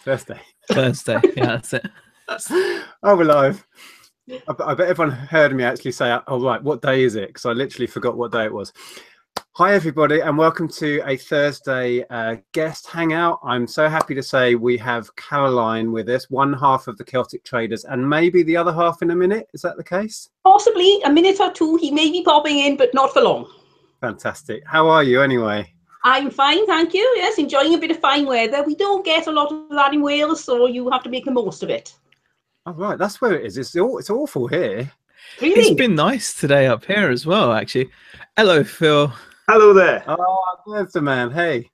Thursday. Thursday. Yeah, that's it. Oh, we're live. I bet everyone heard me actually say, "Oh, right, what day is it?" Because I literally forgot what day it was. Hi, everybody, and welcome to a Thursday guest hangout. I'm so happy to say we have Caroline with us, one half of the Celtic Traders, and maybe the other half in a minute. Is that the case? Possibly a minute or two. He may be popping in, but not for long. Fantastic. How are you anyway? I'm fine, thank you. Yes, enjoying a bit of fine weather. We don't get a lot of that in Wales, so you have to make the most of it. Oh, right, that's where it is. It's awful here. Really? It's been nice today up here as well, actually. Hello, Phil. Hello there. Oh, there's the man. Hey.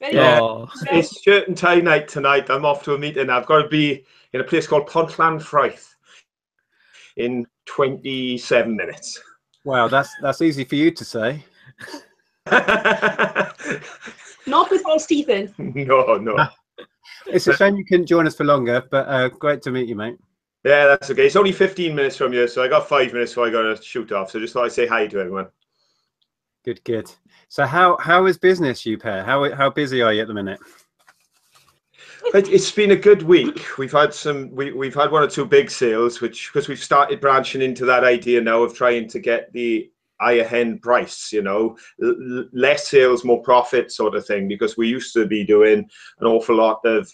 Yeah, Oh. it's shirt and tie night tonight. I'm off to a meeting. I've got to be in a place called Pontland in 27 minutes. Wow, that's easy for you to say. Not with false teeth in. No. It's a shame you couldn't join us for longer, but great to meet you, mate. Yeah, that's okay. It's only 15 minutes from you, so I got 5 minutes before I got to shoot off. So just thought I'd say hi to everyone. Good. So how is business, you pair? How busy are you at the minute? It's been a good week. We've had we've had one or two big sales, because we've started branching into that idea now of trying to get the higher end price, you know, less sales, more profit sort of thing, because we used to be doing an awful lot of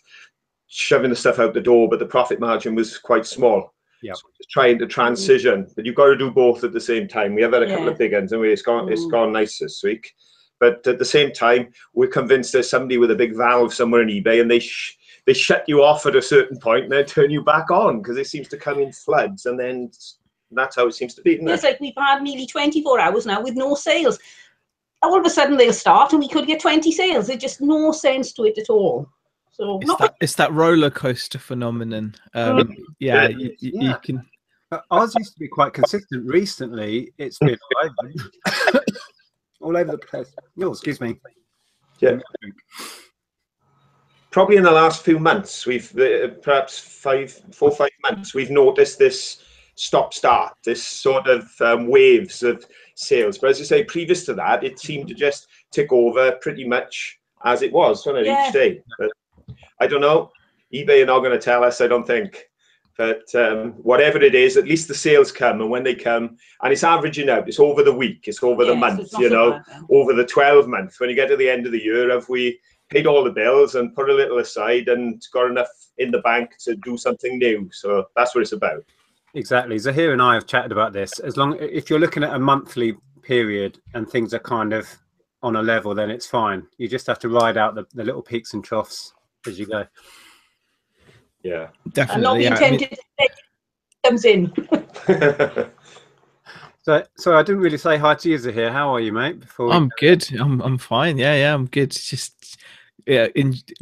shoving the stuff out the door, but the profit margin was quite small. Yeah. So just trying to transition, but you've got to do both at the same time. We have had a couple of big ones, and it's gone nice this week. But at the same time, we're convinced there's somebody with a big valve somewhere in eBay, and they shut you off at a certain point and then turn you back on, because it seems to come in floods, and then that's how it seems to be, isn't it? It's like we've had nearly 24 hours now with no sales. All of a sudden they'll start and we could get 20 sales. There's just no sense to it at all. So it's that roller coaster phenomenon. Yeah, you can. Ours used to be quite consistent. Recently, it's been all over the place. Oh, excuse me. Yeah. Probably in the last few months, we've perhaps 4 or 5 months, we've noticed this stop-start, this sort of waves of sales. But as I say, previous to that, it seemed to just tick over pretty much as it was, wasn't it, each day. But I don't know. eBay are not going to tell us, I don't think. But whatever it is, at least the sales come, and when they come, and it's averaging out, it's over the week, it's over the month, you know, over the 12 months. When you get to the end of the year, have we paid all the bills and put a little aside and got enough in the bank to do something new? So that's what it's about. Exactly. Zahir and I have chatted about this. If you're looking at a monthly period and things are kind of on a level, then it's fine. You just have to ride out the little peaks and troughs as you go. Yeah, definitely. And not be tempted to comes in. So I didn't really say hi to you, Zahir. How are you, mate? I'm good. I'm fine. Yeah, I'm good. Just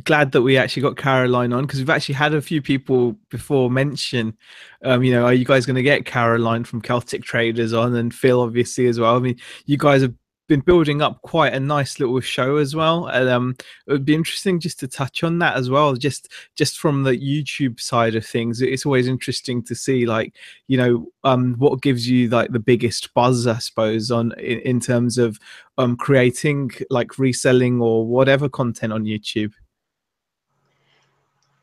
glad that we actually got Caroline on, because we've actually had a few people before mention, you know, are you guys going to get Caroline from Celtic Traders on, and Phil obviously as well. I mean, you guys have been building up quite a nice little show as well, and it would be interesting just to touch on that as well, just from the YouTube side of things. It's always interesting to see, like, you know, what gives you like the biggest buzz, I suppose, in terms of creating like reselling or whatever content on YouTube.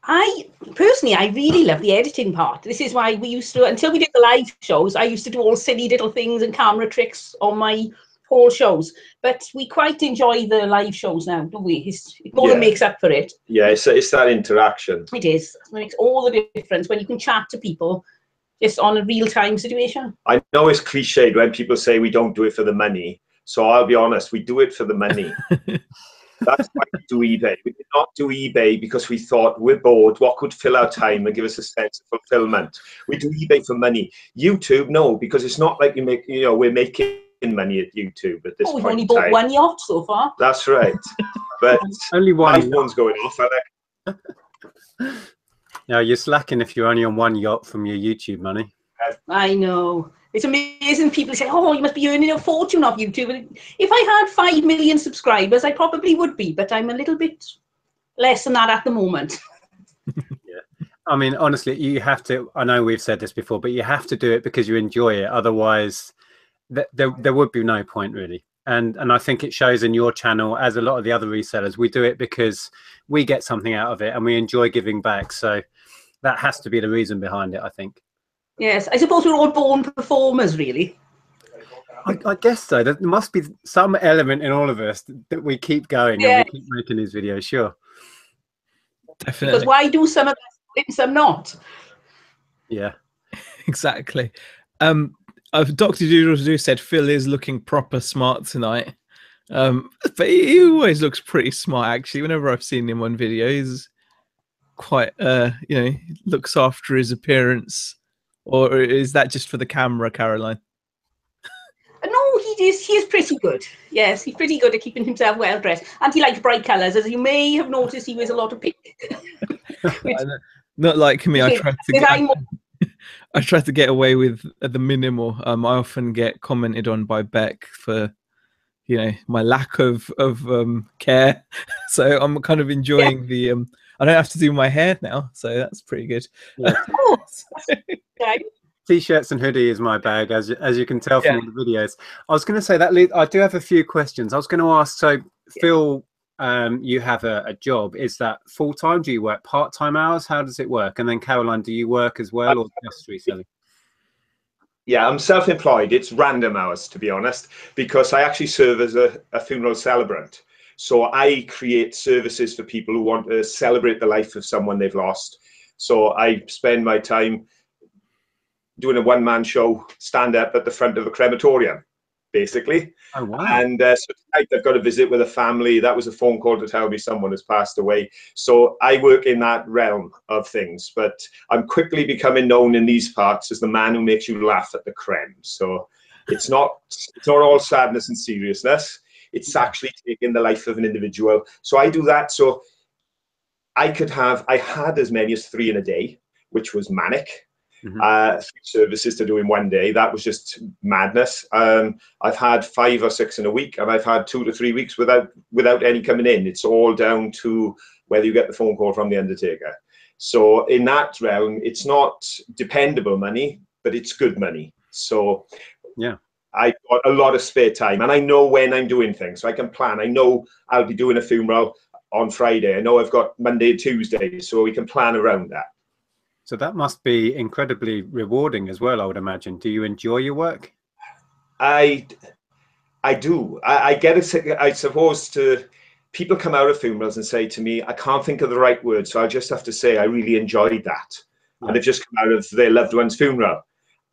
I really love the editing part. This is why we used to, until we did the live shows, I used to do all silly little things and camera tricks on my whole shows, but we quite enjoy the live shows now, don't we? It more than makes up for it. Yeah, it's that interaction. It is. It makes all the difference when you can chat to people just on a real-time situation. I know it's cliched when people say we don't do it for the money, so I'll be honest, we do it for the money. That's why we do eBay. We did not do eBay because we thought we're bored, what could fill our time and give us a sense of fulfillment. We do eBay for money. YouTube, no, because it's not like we're making money at YouTube at this point. We've only bought one yacht so far. That's right. But only one. One's going off, I like. Yeah, you're slacking if you're only on one yacht from your YouTube money. I know. It's amazing. People say, oh, you must be earning a fortune off YouTube. If I had 5 million subscribers, I probably would be, but I'm a little bit less than that at the moment. Yeah. I mean, honestly, you have to, I know we've said this before, but you have to do it because you enjoy it. Otherwise, there would be no point, really. and I think it shows in your channel, as a lot of the other resellers. We do it because we get something out of it and we enjoy giving back. So that has to be the reason behind it, I think. Yes, I suppose we're all born performers, really. I guess so. There must be some element in all of us that we keep going and we keep making these videos. Sure. Definitely. Because why do some of us and some not? Yeah. Exactly. Dr. Doodle said Phil is looking proper smart tonight. But he always looks pretty smart, actually. Whenever I've seen him on video, he's quite, looks after his appearance. Or is that just for the camera, Caroline? No, he is pretty good. Yes, he's pretty good at keeping himself well dressed. And he likes bright colours. As you may have noticed, he wears a lot of pink. Not like me. I try to get away with the minimal. I often get commented on by Beck for, my lack of care. So I'm kind of enjoying the. I don't have to do my hair now, so that's pretty good. Yeah. Oh, okay. T-shirts and hoodie is my bag, as you can tell from all the videos. I was going to say that I do have a few questions. I was going to ask. So, Phil, you have a job. Is that full time? Do you work part-time hours? How does it work? And then Caroline, do you work as well, or just reselling? Yeah, I'm self-employed. It's random hours, to be honest, because I actually serve as a funeral celebrant. So I create services for people who want to celebrate the life of someone they've lost. So I spend my time doing a one-man show, stand up at the front of a crematorium, basically. Oh, wow. And so tonight I've got a visit with a family. That was a phone call to tell me someone has passed away. So I work in that realm of things, but I'm quickly becoming known in these parts as the man who makes you laugh at the creme. So it's not all sadness and seriousness. It's actually taking the life of an individual. So I do that. So I had as many as 3 in a day, which was manic. 3 services to do in one day. That was just madness. I've had 5 or 6 in a week, and I've had 2 to 3 weeks without any coming in. It's all down to whether you get the phone call from the undertaker. So in that realm, it's not dependable money, but it's good money. So yeah, I've got a lot of spare time, and I know when I'm doing things, so I can plan. I know I'll be doing a funeral on Friday. I know I've got Monday and Tuesday, so we can plan around that. So that must be incredibly rewarding as well, I would imagine. Do you enjoy your work? I do. I suppose people come out of funerals and say to me, I can't think of the right word, so I just have to say I really enjoyed that. Yeah. And they've just come out of their loved one's funeral.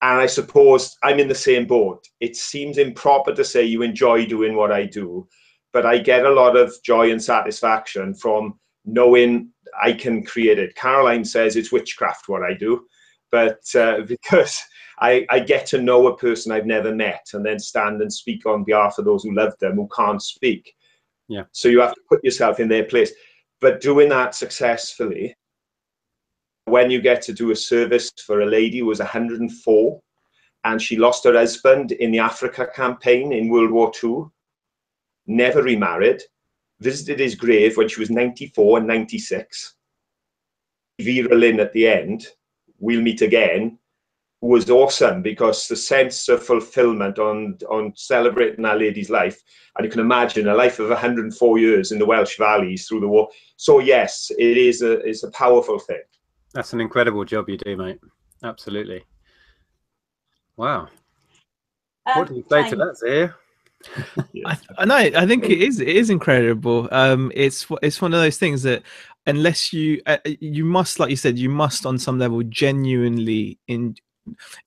And I suppose I'm in the same boat. It seems improper to say you enjoy doing what I do, but I get a lot of joy and satisfaction from knowing I can create it. Caroline says it's witchcraft what I do, but because I get to know a person I've never met and then stand and speak on behalf of those who love them who can't speak. Yeah. So you have to put yourself in their place. But doing that successfully, when you get to do a service for a lady who was 104 and she lost her husband in the Africa campaign in World War II, never remarried, visited his grave when she was 94 and 96. Vera Lynn at the end, we'll meet again, was awesome because the sense of fulfillment on celebrating that lady's life, and you can imagine a life of 104 years in the Welsh valleys through the war. So yes, it's a powerful thing. That's an incredible job you do, mate. Absolutely. Wow. What do you say to that, Zia? Yeah. I think it is incredible. It's one of those things that unless you must, like you said, you must on some level genuinely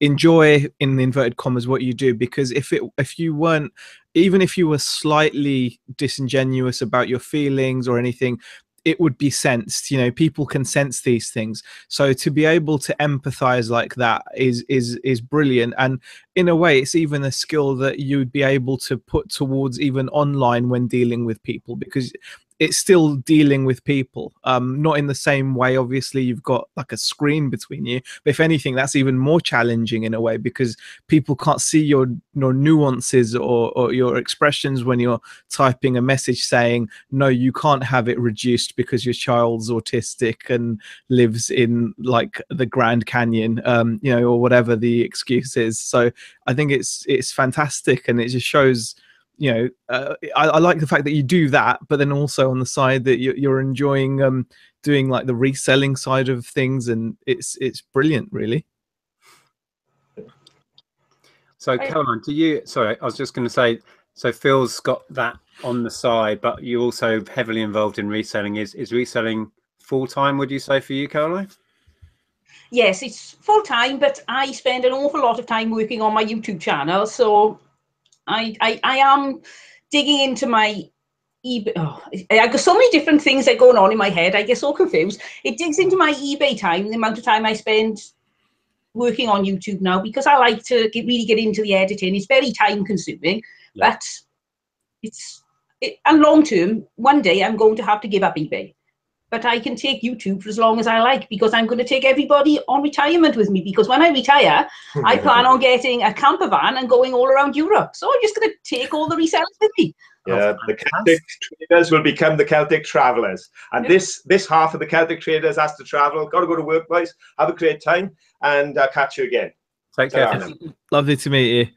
enjoy, in inverted commas, what you do, because if you weren't, even if you were slightly disingenuous about your feelings or anything, it would be sensed. People can sense these things. So to be able to empathize like that is brilliant. And in a way, it's even a skill that you'd be able to put towards even online when dealing with people, because it's still dealing with people, not in the same way. Obviously, you've got like a screen between you, but if anything, that's even more challenging in a way, because people can't see your nuances or your expressions when you're typing a message saying, no, you can't have it reduced because your child's autistic and lives in like the Grand Canyon, or whatever the excuse is. So I think it's fantastic, and it just shows you know, I like the fact that you do that, but then also on the side that you're enjoying doing like the reselling side of things, and it's brilliant, really. So Caroline, sorry, I was just going to say, so Phil's got that on the side, but you're also heavily involved in reselling. Is reselling full-time, would you say, for you, Caroline? Yes, it's full-time, but I spend an awful lot of time working on my YouTube channel. So I am digging into my eBay. Oh, I've got so many different things that are going on in my head. I get so confused. It digs into my eBay time, the amount of time I spend working on YouTube now, because I like to really get into the editing. It's very time consuming, but and long term, one day I'm going to have to give up eBay. But I can take YouTube for as long as I like, because I'm going to take everybody on retirement with me. Because when I retire, I plan on getting a camper van and going all around Europe. So I'm just going to take all the resellers with me. Yeah, the Celtic Traders will become the Celtic Travelers. And this half of the Celtic Traders has to travel. Got to go to work, boys. Have a great time, and catch you again. Take care. Lovely to meet you.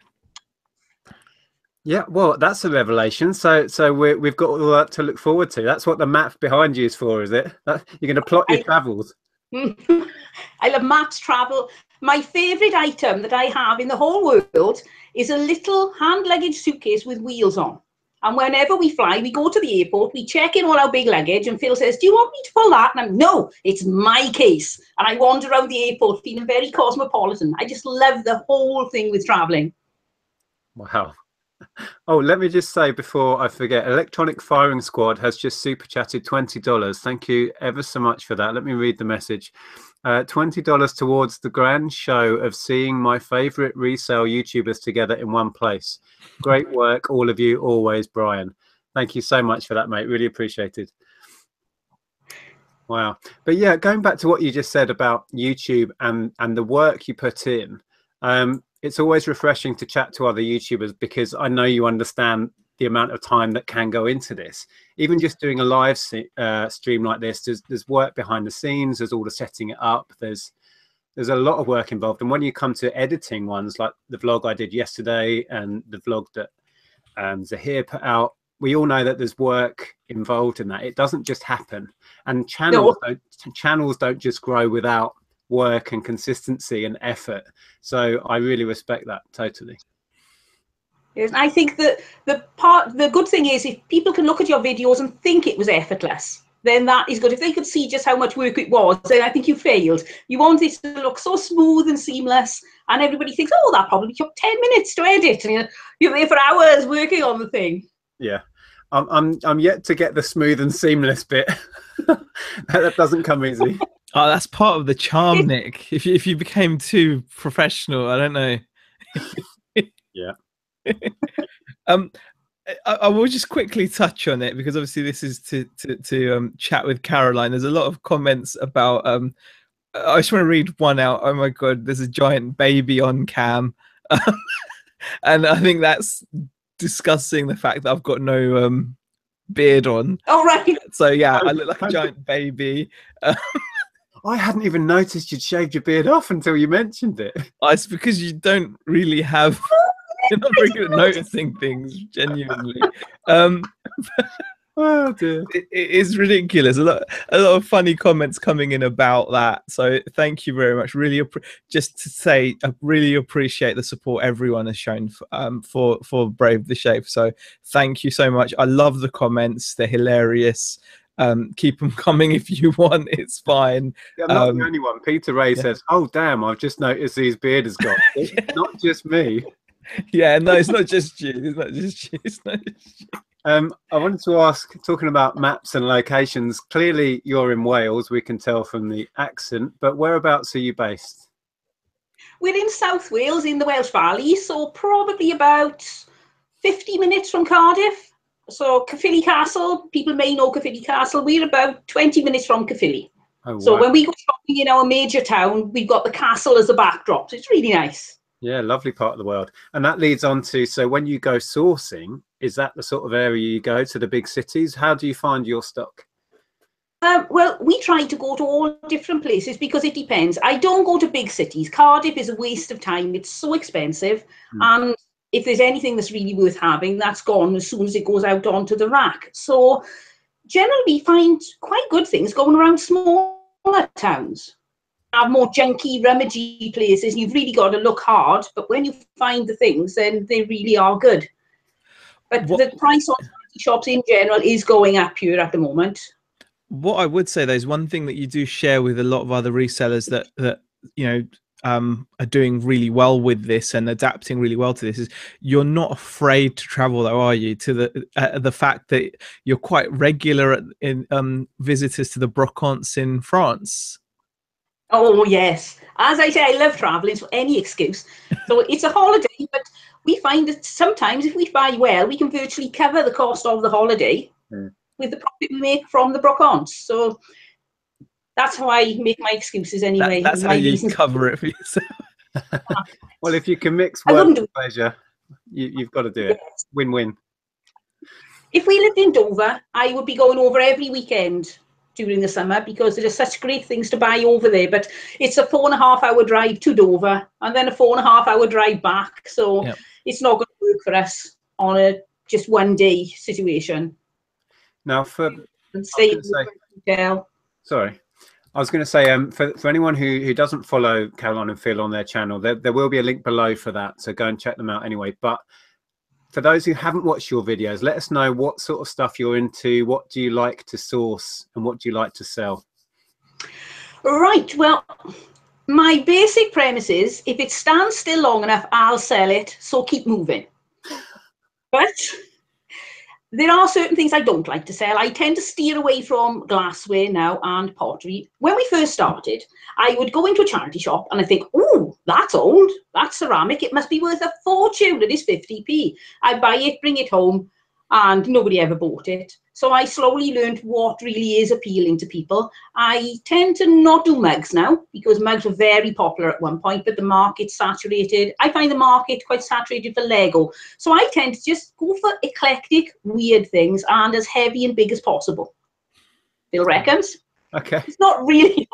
Yeah, well, that's a revelation. So we've got all that to look forward to. That's what the map behind you is for, is it? You're going to plot your travels. I love maps, travel. My favourite item that I have in the whole world is a little hand luggage suitcase with wheels on. And whenever we fly, we go to the airport, we check in all our big luggage, and Phil says, "Do you want me to pull that?" And I'm, "No, it's my case." And I wander around the airport feeling very cosmopolitan. I just love the whole thing with traveling. Wow. Oh, let me just say before I forget, Electronic Firing Squad has just super chatted $20. Thank you ever so much for that. Let me read the message. $20 towards the grand show of seeing my favorite resale YouTubers together in one place. Great work, all of you, always, Brian. Thank you so much for that, mate. Really appreciated. Wow. But yeah, going back to what you just said about YouTube and the work you put in, it's always refreshing to chat to other YouTubers, because I know you understand the amount of time that can go into this. Even just doing a live stream like this, there's work behind the scenes, there's all the setting it up, there's a lot of work involved. And when you come to editing ones like the vlog I did yesterday and the vlog that Zahir put out, we all know that there's work involved in that. It doesn't just happen. And channels don't just grow without work and consistency and effort. So I really respect that totally. Yes, I think that the good thing is, if people can look at your videos and think it was effortless, then that is good. If they could see just how much work it was, then I think you failed. You want it to look so smooth and seamless, and everybody thinks, "Oh, that probably took 10 minutes to edit," and you're there for hours working on the thing. Yeah, I'm yet to get the smooth and seamless bit. That doesn't come easy. Oh, that's part of the charm, Nick. If you became too professional, I don't know. Yeah. I will just quickly touch on it, because obviously this is to chat with Caroline. There's a lot of comments about. I just want to read one out. Oh my God, there's a giant baby on cam, and I think that's discussing the fact that I've got no beard on. Oh right. So yeah, I look like a giant baby. I hadn't even noticed you'd shaved your beard off until you mentioned it. It's because you don't really have. You're not very good at noticing things, genuinely. Oh dear. It is ridiculous. A lot of funny comments coming in about that. So thank you very much. Really, just to say, I really appreciate the support everyone has shown for Brave the Shape. So thank you so much. I love the comments. They're hilarious. Keep them coming if you want. It's fine. Yeah, I'm not the only one. Peter Ray says, "Oh damn, I've just noticed his beard has got." It's not just me. Yeah, no, it's not just you. It's not just you. It's not just you. I wanted to ask, talking about maps and locations, clearly you're in Wales, we can tell from the accent, but whereabouts are you based? We're in South Wales, in the Welsh Valley, so probably about 50 minutes from Cardiff. So Caerphilly Castle, people may know Caerphilly Castle. We're about 20 minutes from Caerphilly. Oh, wow. So when we go shopping in our major town, we've got the castle as a backdrop. So it's really nice. Yeah, lovely part of the world. And that leads on to, so when you go sourcing, is that the sort of area you go to, the big cities? How do you find your stock? Well, we try to go to all different places, because it depends. I don't go to big cities. Cardiff is a waste of time. It's so expensive. And if there's anything that's really worth having, that's gone as soon as it goes out onto the rack. So generally we find quite good things going around smaller towns. Have more junky, rummagey places, you've really got to look hard, but when you find the things, then they really are good. But the price on shops in general is going up here at the moment. What I would say, though, is one thing that you do share with a lot of other resellers that you know are doing really well with this and adapting really well to this is you're not afraid to travel, though, are you? To the fact that you're quite regular in visitors to the brocants in France. Oh yes, as I say, I love traveling, so any excuse. So it's a holiday, but we find that sometimes if we buy well, we can virtually cover the cost of the holiday with the profit we make from the brocants. So that's how I make my excuses anyway. That's how you cover it for yourself. Well, if you can mix work and pleasure, you've got to do it. Yes. Win-win. If we lived in Dover, I would be going over every weekend during the summer because there are such great things to buy over there. But it's a 4.5-hour drive to Dover and then a 4.5-hour drive back. So it's not going to work for us on a just one day situation. Now, sorry, I was going to say, for anyone who doesn't follow Caroline and Phil on their channel, there will be a link below for that. So go and check them out anyway. But for those who haven't watched your videos, let us know what sort of stuff you're into. What do you like to source and what do you like to sell? Right. Well, my basic premise is if it stands still long enough, I'll sell it. So keep moving. But there are certain things I don't like to sell. I tend to steer away from glassware now and pottery. When we first started, I would go into a charity shop and I think, oh, that's old. That's ceramic. It must be worth a fortune. It is 50p. I buy it, bring it home, and nobody ever bought it. So I slowly learned what really is appealing to people. I tend to not do mugs now because mugs were very popular at one point, but the market's saturated. I find the market quite saturated for Lego. So I tend to just go for eclectic, weird things and as heavy and big as possible. Phil reckons. Okay. It's not really,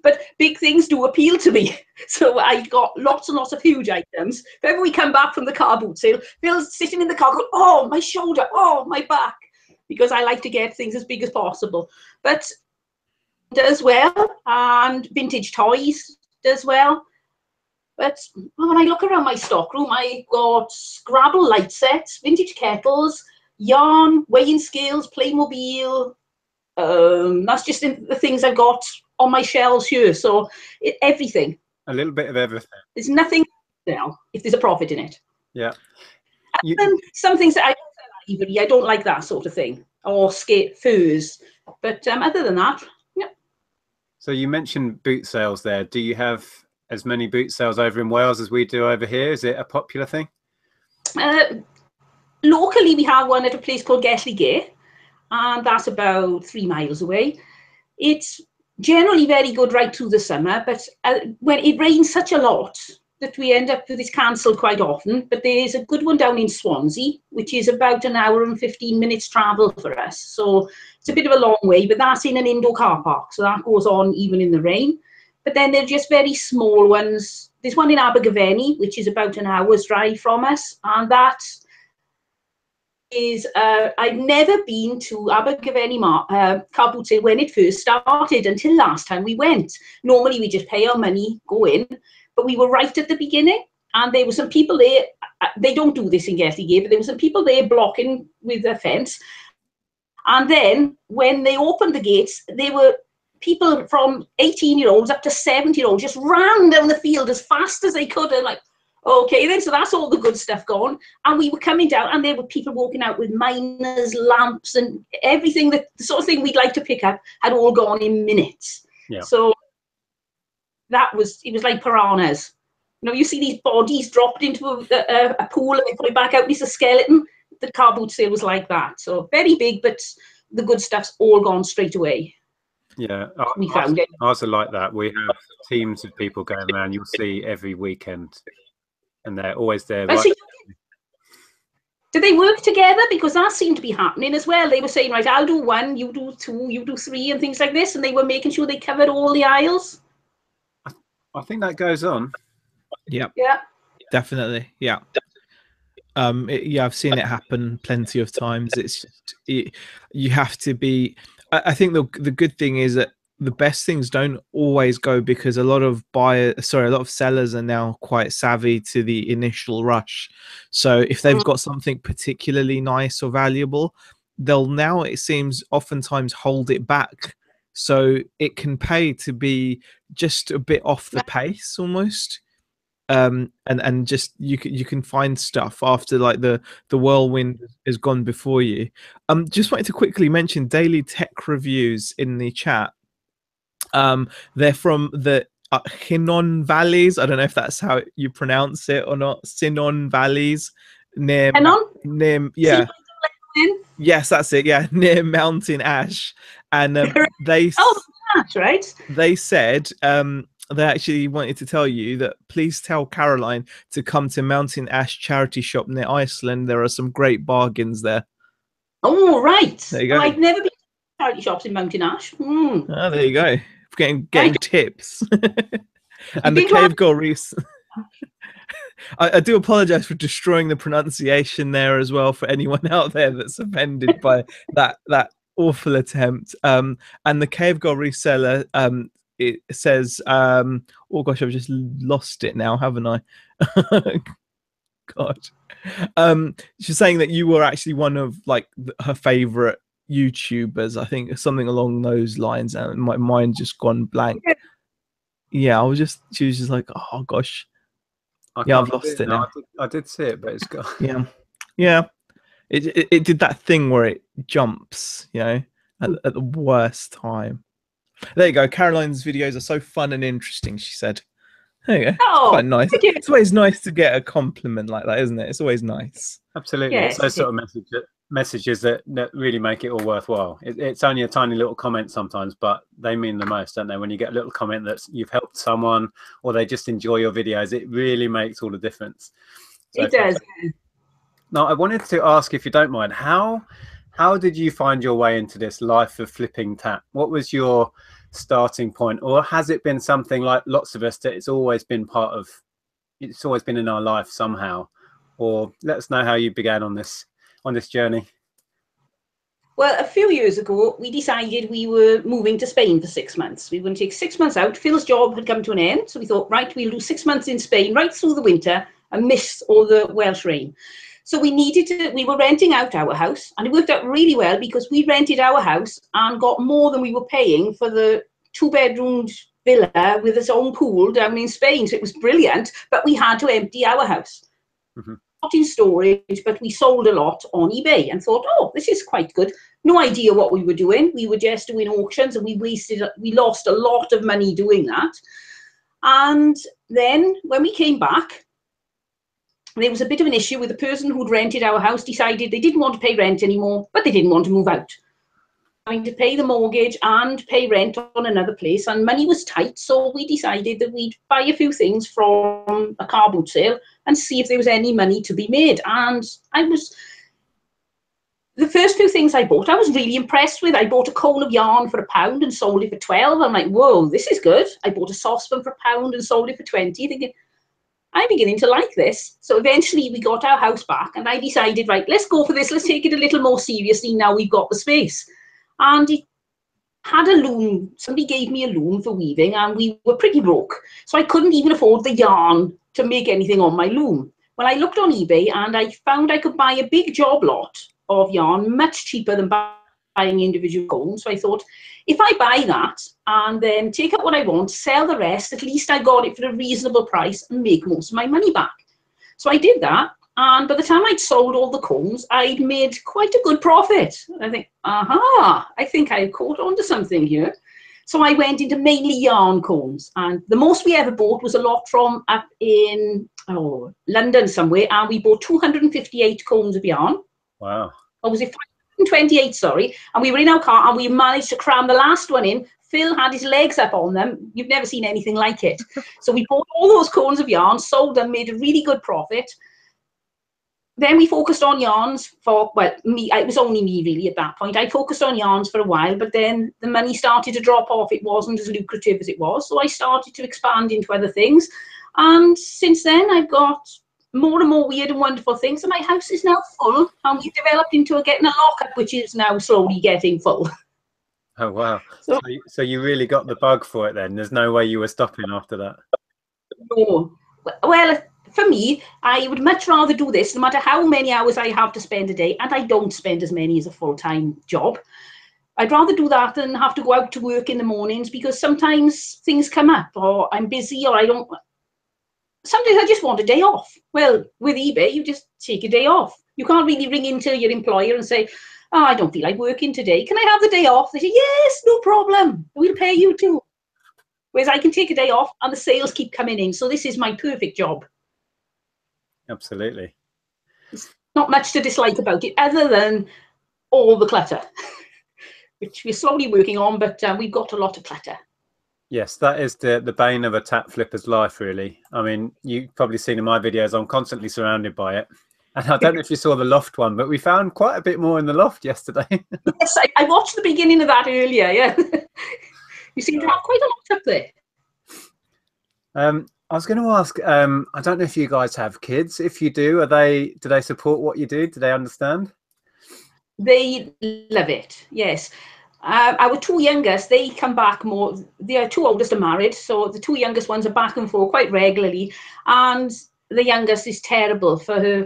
but big things do appeal to me. So I got lots and lots of huge items. If ever we come back from the car boot sale, Phil's sitting in the car going, oh, my shoulder, oh, my back. Because I like to get things as big as possible. But does well, and vintage toys does well. But when I look around my stockroom, I got Scrabble light sets, vintage kettles, yarn, weighing scales, Playmobil. That's just the things I've got on my shelves here. So everything. A little bit of everything. There's nothing now if there's a profit in it. Yeah. And some things that I don't like that sort of thing, or furs. But other than that, yeah. So you mentioned boot sales there. Do you have as many boot sales over in Wales as we do over here? Is it a popular thing? Locally, we have one at a place called Reseller Guest, and that's about 3 miles away. It's generally very good right through the summer, but when it rains such a lot, that we end up with this cancelled quite often. But there is a good one down in Swansea, which is about 1 hour and 15 minutes travel for us. So it's a bit of a long way, but that's in an indoor car park. So that goes on even in the rain. But then they're just very small ones. There's one in Abergavenny, which is about 1 hour's drive from us. And that is, I've never been to Abergavenny car boot sale when it first started until last time we went. Normally we just pay our money, go in. But we were right at the beginning, and there were some people there. They don't do this in Reseller, but there were some people there blocking with a fence. And then when they opened the gates, there were people from 18-year-olds up to 70-year-olds just ran down the field as fast as they could. And like, okay, then, so that's all the good stuff gone. And we were coming down, and there were people walking out with miners, lamps, and everything, the sort of thing we'd like to pick up had all gone in minutes. Yeah. So it was like piranhas. You know, you see these bodies dropped into a pool and they put it back out, and it's a skeleton. The car boot sale was like that. So very big, but the good stuff's all gone straight away. Yeah, we found it. Ours are like that. We have teams of people going around. You'll see every weekend, and they're always there. Right. Do they work together? Because that seemed to be happening as well. They were saying, right, I'll do 1, you do 2, you do 3, and things like this. And they were making sure they covered all the aisles. I think that goes on. Yeah. Yeah. Definitely. Yeah. Yeah, I've seen it happen plenty of times. It's just you have to be. I think the good thing is that the best things don't always go, because a lot of sellers are now quite savvy to the initial rush. So if they've got something particularly nice or valuable, they'll now, it seems, oftentimes hold it back, so it can pay to be just a bit off the pace almost. And just you can find stuff after like the whirlwind has gone before you. Just wanted to quickly mention daily tech reviews in the chat. They're from the Hinnon Valleys. I don't know if that's how you pronounce it or not. Sinon Valleys near yeah. Yes, that's it. Yeah, near Mountain Ash, and that's right. They said they actually wanted to tell you that please tell Caroline to come to Mountain Ash charity shop near Iceland. There are some great bargains there. Oh, right. There you go. I've never been to charity shops in Mountain Ash. Oh, there you go. Getting tips. And the been Cave Girl I do apologize for destroying the pronunciation there as well for anyone out there that's offended by that awful attempt. And the Cave Girl Reseller, it says, oh gosh, I've just lost it now, haven't I? God. She's saying that you were actually one of like her favorite YouTubers, I think, something along those lines, and my mind just gone blank. Yeah, she was just like, oh gosh. Yeah, I've lost it now. I did see it, but it's gone. Yeah. It did that thing where it jumps, at the worst time. There you go. Caroline's videos are so fun and interesting, she said. There you go. Oh, quite nice. It's always nice to get a compliment like that, isn't it? It's always nice. Absolutely. Yeah, it's those sort of messages that really make it all worthwhile. It's only a tiny little comment sometimes, but they mean the most, don't they? When you get a little comment that you've helped someone or they just enjoy your videos, it really makes all the difference. So it does. Now, I wanted to ask, if you don't mind, how did you find your way into this life of flipping tap? What was your starting point, or has it been something like lots of us that it's always been in our life somehow? Or let us know how you began on this journey. Well, a few years ago, we decided we were moving to Spain for 6 months. We were going to take 6 months out. Phil's job had come to an end, so we thought, right, we'll do 6 months in Spain right through the winter and miss all the Welsh rain. So we were renting out our house, and it worked out really well because we rented our house and got more than we were paying for the 2-bedroomed villa with its own pool down in Spain. So it was brilliant, but we had to empty our house. Not in storage, but we sold a lot on eBay and thought, oh, this is quite good. No idea what we were doing. We were just doing auctions, and we lost a lot of money doing that. And then when we came back, there was a bit of an issue with the person who'd rented our house decided they didn't want to pay rent anymore, but they didn't want to move out. Having to pay the mortgage and pay rent on another place, and money was tight, so we decided that we'd buy a few things from a car boot sale and see if there was any money to be made. And the first few things I bought, I was really impressed with. I bought a cone of yarn for £1 and sold it for 12. I'm like, whoa, this is good. I bought a saucepan for £1 and sold it for 20, thinking, I'm beginning to like this. So eventually we got our house back, and I decided, right, let's go for this. Let's take it a little more seriously now we've got the space. And it had a loom. Somebody gave me a loom for weaving, and we were pretty broke. So I couldn't even afford the yarn to make anything on my loom. Well, I looked on eBay, and I found I could buy a big job lot of yarn much cheaper than buying individual cones. So I thought, if I buy that and then take out what I want, sell the rest, at least I got it for a reasonable price and make most of my money back. So I did that. And by the time I'd sold all the cones, I'd made quite a good profit. I think, aha, I think I caught on to something here. So I went into mainly yarn cones. And the most we ever bought was a lot from up in London somewhere. And we bought 258 cones of yarn. Wow. Or was it 528, sorry. And we were in our car and we managed to cram the last one in. Phil had his legs up on them. You've never seen anything like it. So we bought all those cones of yarn, sold them, made a really good profit. Then we focused on yarns for, well, me, it was only me really at that point. I focused on yarns for a while, but then the money started to drop off. It wasn't as lucrative as it was. So I started to expand into other things. And since then, I've got more and more weird and wonderful things. And my house is now full, and we've developed into getting a lockup, which is now slowly getting full. Oh wow! So, So you really got the bug for it then. There's no way you were stopping after that. no. Well, for me, I would much rather do this, no matter how many hours I have to spend a day, and I don't spend as many as a full-time job. I'd rather do that than have to go out to work in the mornings, because sometimes things come up, or I'm busy, or I don't. Sometimes I just want a day off. Well, with eBay, you just take a day off. You can't really ring into your employer and say, oh, I don't feel like working today. Can I have the day off? They say, yes, no problem. We'll pay you too. Whereas I can take a day off and the sales keep coming in. So this is my perfect job. Absolutely. There's not much to dislike about it other than all the clutter, which we're slowly working on, but we've got a lot of clutter. Yes, that is the bane of a tap flipper's life, really. I mean, you've probably seen in my videos, I'm constantly surrounded by it. And I don't know if you saw the loft one, but we found quite a bit more in the loft yesterday. Yes, I watched the beginning of that earlier, yeah. You seem to have quite a lot up there. I was going to ask, I don't know if you guys have kids. If you do, do they support what you do? Do they understand? They love it, yes. Our two youngest, they come back more. Their two oldest are married, so the two youngest ones are back and forth quite regularly. And the youngest is terrible for her.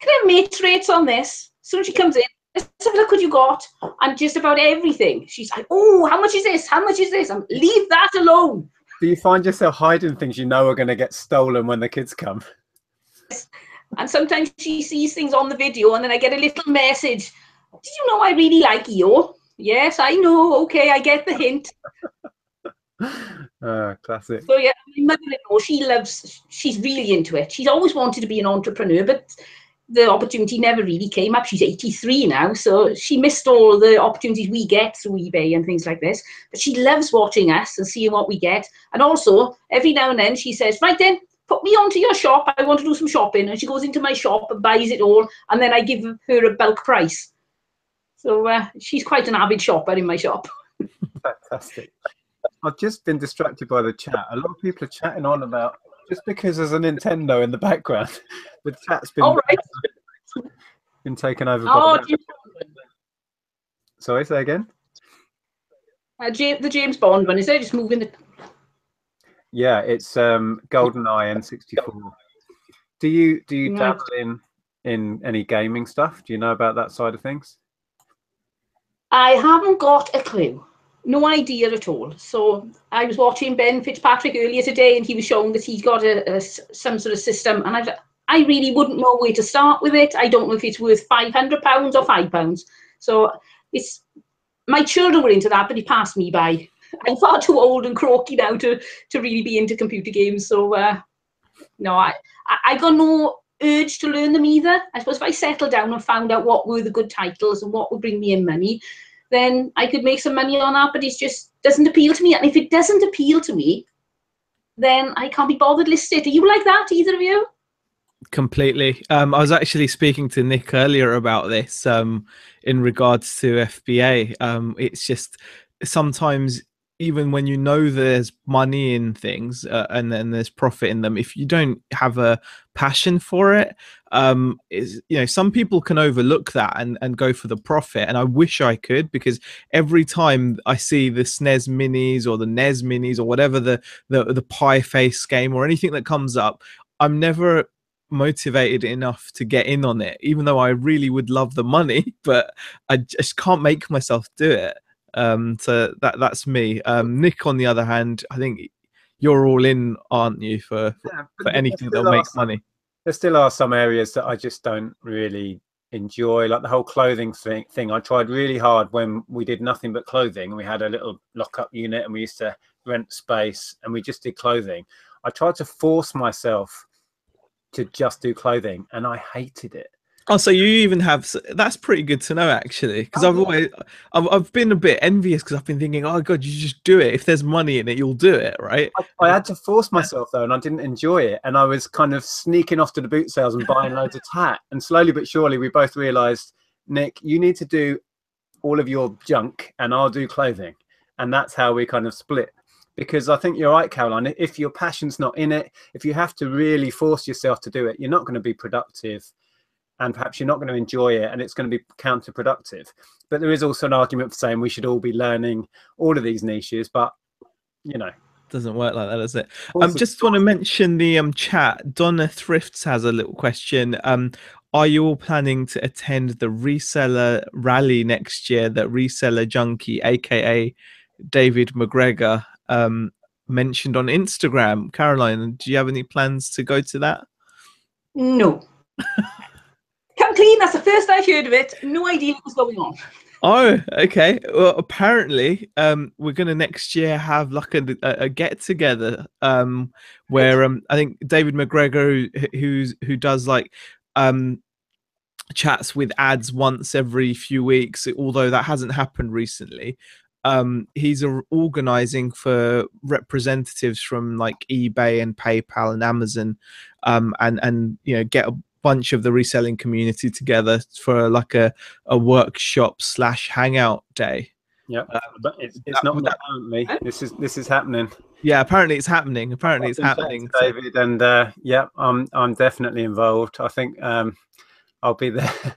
Can I have mates rates on this? As soon as she comes in, let's have a look what you got. And just about everything. She's like, oh, how much is this? How much is this? Leave that alone. Do you find yourself hiding things you know are going to get stolen when the kids come? And sometimes she sees things on the video, and then I get a little message. Did you know I really like EO? Yes, I know. Okay, I get the hint. Classic. So yeah, my mother-in-law, she's really into it. She's always wanted to be an entrepreneur, but the opportunity never really came up. She's 83 now, so she missed all the opportunities we get through eBay and things like this. But she loves watching us and seeing what we get. And also, every now and then she says, right then, put me onto your shop. I want to do some shopping. And she goes into my shop and buys it all. And then I give her a bulk price. So she's quite an avid shopper in my shop. Fantastic. I've just been distracted by the chat. A lot of people are chatting on about, just because there's a Nintendo in the background, the chat's been, been taken over by Sorry, say again? The James Bond one, is there just moving the... Yeah, it's GoldenEye N64. Do you dabble in any gaming stuff? Do you know about that side of things? I haven't got a clue. No idea at all. So I was watching Ben Fitzpatrick earlier today, and he was showing that he's got some sort of system, and I really wouldn't know where to start with it. I don't know if it's worth £500 or £5. So it's, my children were into that, but he passed me by. I'm far too old and croaky now to really be into computer games. So no, I got no urge to learn them either. I suppose if I settled down and found out what were the good titles and what would bring me in money, then I could make some money on that, but it just doesn't appeal to me. And if it doesn't appeal to me, then I can't be bothered listed. Are you like that, either of you? Completely. I was actually speaking to Nick earlier about this in regards to FBA. It's just sometimes, even when you know there's money in things and then there's profit in them, if you don't have a passion for it, some people can overlook that and go for the profit. And I wish I could, because every time I see the SNES minis or the NES minis or whatever the pie face game or anything that comes up, I'm never motivated enough to get in on it, even though I really would love the money, but I just can't make myself do it. So that's me. Nick, on the other hand, I think you're all in, aren't you, for anything that'll make money? There still are some areas that I just don't really enjoy, like the whole clothing thing. I tried really hard when we did nothing but clothing. We had a little lockup unit and we used to rent space and we just did clothing. I tried to force myself to just do clothing and I hated it. Oh, so you even have, that's pretty good to know, actually, because I've been a bit envious, because I've been thinking, oh god, you just do it. If there's money in it, you'll do it, right? I had to force myself though, and I didn't enjoy it, and I was kind of sneaking off to the boot sales and buying loads of tat, and slowly but surely we both realized, Nick, you need to do all of your junk and I'll do clothing, and that's how we kind of split. because I think you're right, Caroline. If your passion's not in it, if you have to really force yourself to do it, you're not going to be productive, and perhaps you're not going to enjoy it, and it's going to be counterproductive. But there is also an argument for saying we should all be learning all of these niches, but you know, doesn't work like that, does it? Also, just want to mention the chat. Donna Thrifts has a little question. Are you all planning to attend the Reseller Rally next year that Reseller Junkie, aka David McGregor, mentioned on Instagram? Caroline, do you have any plans to go to that? No. Come clean, that's the first I've heard of it. No idea what was going on. Oh, okay. Well, apparently, we're gonna next year have like a get together, where I think David McGregor, who does like chats with ads once every few weeks, although that hasn't happened recently. He's organizing for representatives from like eBay and PayPal and Amazon, and you know, get a bunch of the reselling community together for like a workshop / hangout day. Yeah, but it's not apparently. This is happening. Yeah, apparently it's happening. Apparently it's happening, David. And yeah, I'm definitely involved. I think I'll be there.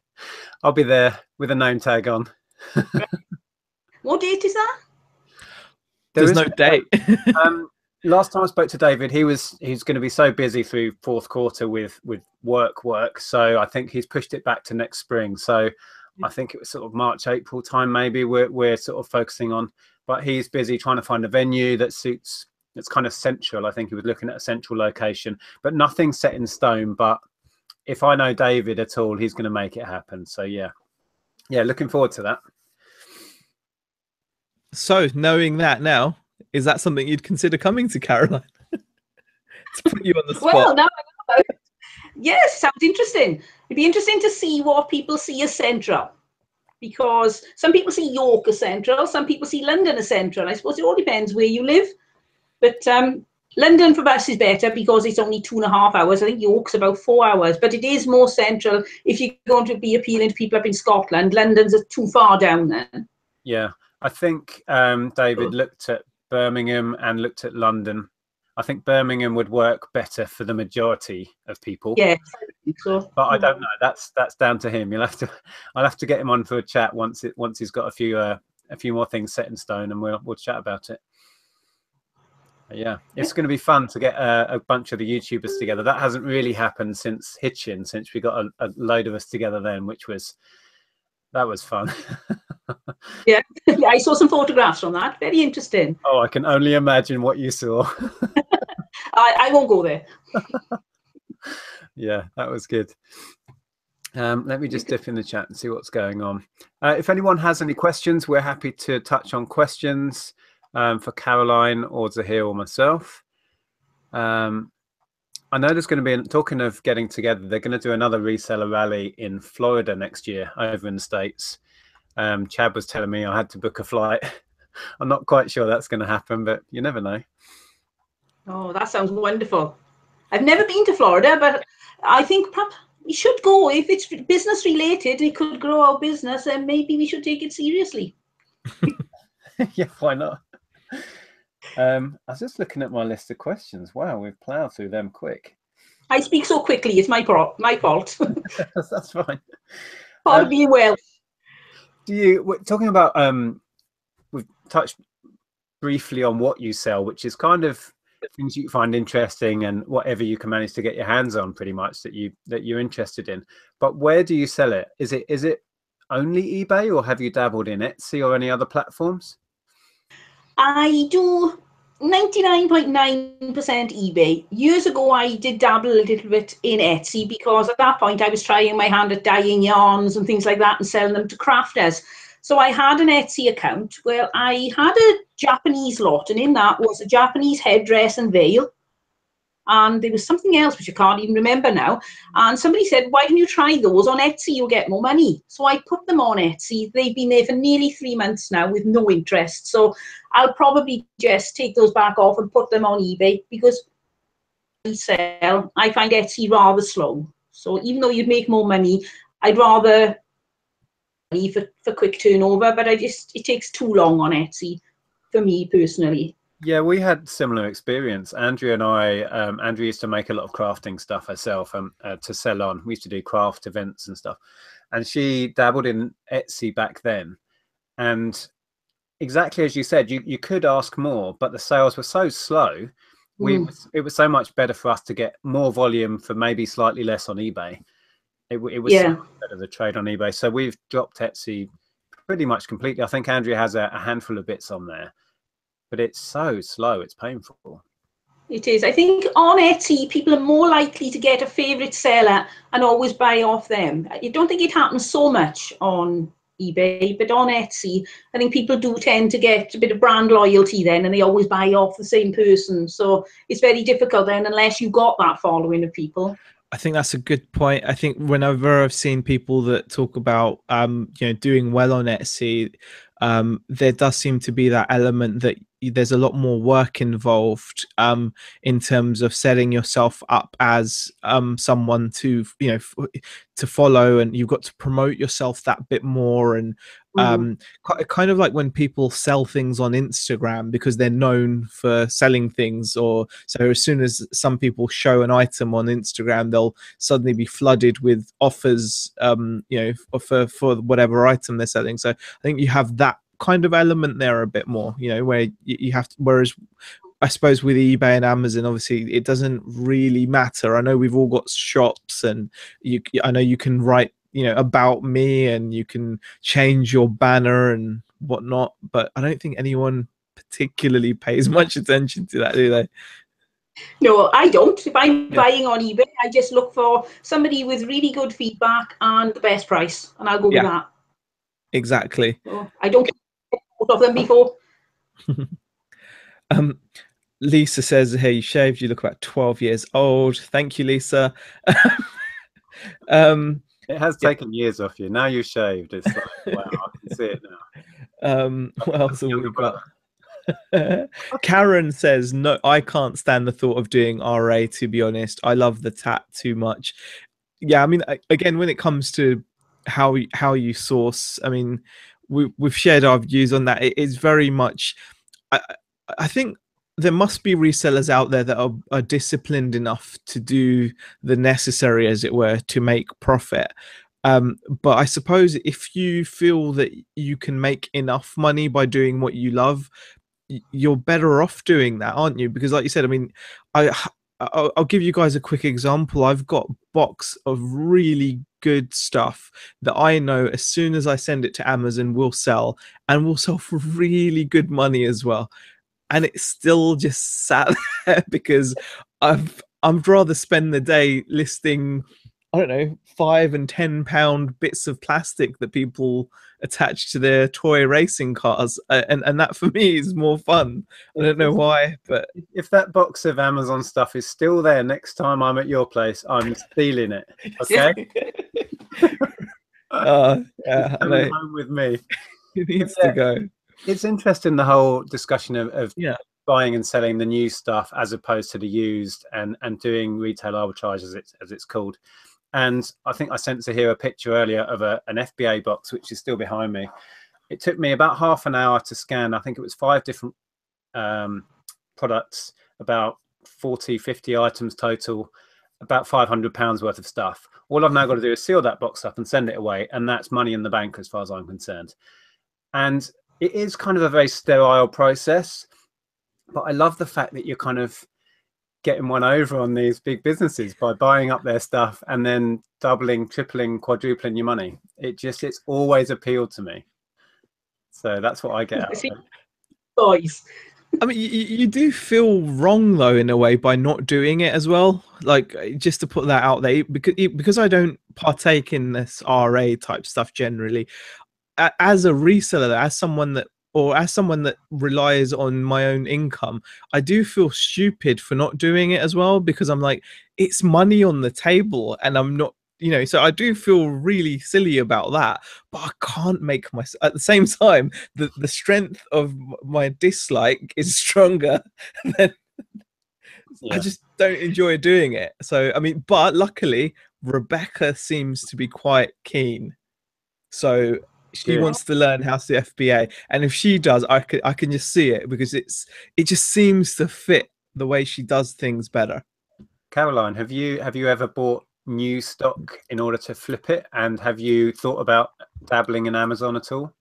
I'll be there with a name tag on. What date is that? There's no date. Last time I spoke to David, he's going to be so busy through fourth quarter with work. So I think he's pushed it back to next spring. So I think it was sort of March, April time maybe we're sort of focusing on. But he's busy trying to find a venue that suits. It's kind of central. I think he was looking at a central location, but nothing set in stone. But if I know David at all, he's going to make it happen. So yeah, looking forward to that. So knowing that now, is that something you'd consider coming to, Caroline? To put you on the spot. Well, no, I know. Yes, sounds interesting. It'd be interesting to see what people see as central, because some people see York as central, some people see London as central. I suppose it all depends where you live. But London for us is better because it's only 2.5 hours. I think York's about 4 hours, but it is more central. If you're going to be appealing to people up in Scotland, London's too far down then. Yeah, I think David looked at Birmingham and looked at London. I think Birmingham would work better for the majority of people. Yeah, so. But I don't know. That's down to him. I'll have to get him on for a chat once he's got a few more things set in stone, and we'll chat about it. Yeah, it's going to be fun to get a bunch of the YouTubers together. That hasn't really happened since Hitchin, since we got a load of us together then, that was fun. Yeah, I saw some photographs from that. Very interesting. Oh, I can only imagine what you saw. I won't go there. Yeah, that was good. Let me just dip in the chat and see what's going on. If anyone has any questions, we're happy to touch on questions for Caroline or Zahir or myself. I know there's going to be, talking of getting together, they're going to do another reseller rally in Florida next year over in the States. Chad was telling me I had to book a flight. I'm not quite sure that's going to happen, but you never know. Oh, that sounds wonderful. I've never been to Florida, but I think perhaps we should go. If it's business related, it could grow our business, and maybe we should take it seriously. Yeah, why not? I was just looking at my list of questions. Wow, we've plowed through them quick. I speak so quickly. It's my fault. That's fine. Part of being well. We're talking about, we've touched briefly on what you sell, which is kind of things you find interesting and whatever you can manage to get your hands on, pretty much that you're interested in. But where do you sell it? Is it only eBay, or have you dabbled in Etsy or any other platforms? I do 99.9% eBay. Years ago, I did dabble a little bit in Etsy because at that point I was trying my hand at dyeing yarns and things like that and selling them to crafters. So I had an Etsy account where I had a Japanese lot, and in that was a Japanese headdress and veil. And there was something else which I can't even remember now. And somebody said, why don't you try those on Etsy? You'll get more money. So I put them on Etsy. They've been there for nearly 3 months now with no interest. So I'll probably just take those back off and put them on eBay, because I find Etsy rather slow. So even though you'd make more money, I'd rather for quick turnover, but it takes too long on Etsy for me personally. Yeah, we had similar experience. Andrea and I, Andrea used to make a lot of crafting stuff herself to sell on. We used to do craft events and stuff. And she dabbled in Etsy back then. And exactly as you said, you could ask more, but the sales were so slow. It was so much better for us to get more volume for maybe slightly less on eBay. It was so much better to trade on eBay. So we've dropped Etsy pretty much completely. I think Andrea has a handful of bits on there, but it's so slow, it's painful. It is. I think on Etsy, people are more likely to get a favourite seller and always buy off them. I don't think it happens so much on eBay, but on Etsy, I think people do tend to get a bit of brand loyalty then, and they always buy off the same person. So it's very difficult then, unless you've got that following of people. I think that's a good point. I think whenever I've seen people that talk about, doing well on Etsy, there does seem to be that element that there's a lot more work involved in terms of setting yourself up as someone to to follow, and you've got to promote yourself that bit more. And kind of like when people sell things on Instagram because they're known for selling things, or so as soon as some people show an item on Instagram, they'll suddenly be flooded with offers for whatever item they're selling. So I think you have that kind of element there a bit more, where you have to, whereas I suppose with eBay and Amazon, obviously it doesn't really matter. I know we've all got shops, and I know you can write about me, and you can change your banner and whatnot, but I don't think anyone particularly pays much attention to that, do they? No, I don't. If I'm buying on eBay, I just look for somebody with really good feedback and the best price, and I'll go with that. Exactly. So I don't get of them before. Lisa says, "Hey, you shaved. You look about 12 years old." Thank you, Lisa. It has taken years off you. Now you're shaved. It's like, wow, I can see it now. What else have we got? Karen says, "No, I can't stand the thought of doing RA, to be honest. I love the tat too much." Yeah, I mean, again, when it comes to how you source, I mean, we've shared our views on that. It is very much, I think there must be resellers out there that are disciplined enough to do the necessary, as it were, to make profit. But I suppose if you feel that you can make enough money by doing what you love, you're better off doing that, aren't you? Because like you said, I mean, I'll give you guys a quick example. I've got a box of really good stuff that I know as soon as I send it to Amazon will sell, and will sell for really good money as well. And it's still just sat there because I'd rather spend the day listing, I don't know, £5 and £10 bits of plastic that people attach to their toy racing cars, and that for me is more fun. I don't know why, but if that box of Amazon stuff is still there next time I'm at your place, I'm stealing it. Okay. Yeah, coming home with me. It needs to go. It's interesting, the whole discussion of buying and selling the new stuff as opposed to the used, and doing retail arbitrage as it's called. And I think I sent to here a picture earlier of an FBA box, which is still behind me. It took me about half an hour to scan. I think it was 5 different products, about 40, 50 items total, about £500 worth of stuff. All I've now got to do is seal that box up and send it away, and that's money in the bank as far as I'm concerned. And it is kind of a very sterile process, but I love the fact that you're kind of getting one over on these big businesses by buying up their stuff and then doubling, tripling, quadrupling your money. It's always appealed to me. So that's what I get out of it. Boys. I mean, you do feel wrong though, in a way, by not doing it as well. Like, just to put that out there, because I don't partake in this RA type stuff generally. As a reseller, as someone that relies on my own income, I do feel stupid for not doing it as well, because I'm like, it's money on the table and I'm not, so I do feel really silly about that, but I can't make myself, at the same time, the strength of my dislike is stronger than I just don't enjoy doing it. So, I mean, but luckily Rebecca seems to be quite keen. So She Good. wants to learn how to FBA, and if she does, I can just see it, because it just seems to fit the way she does things better. Caroline, have you ever bought new stock in order to flip it, and have you thought about dabbling in Amazon at all?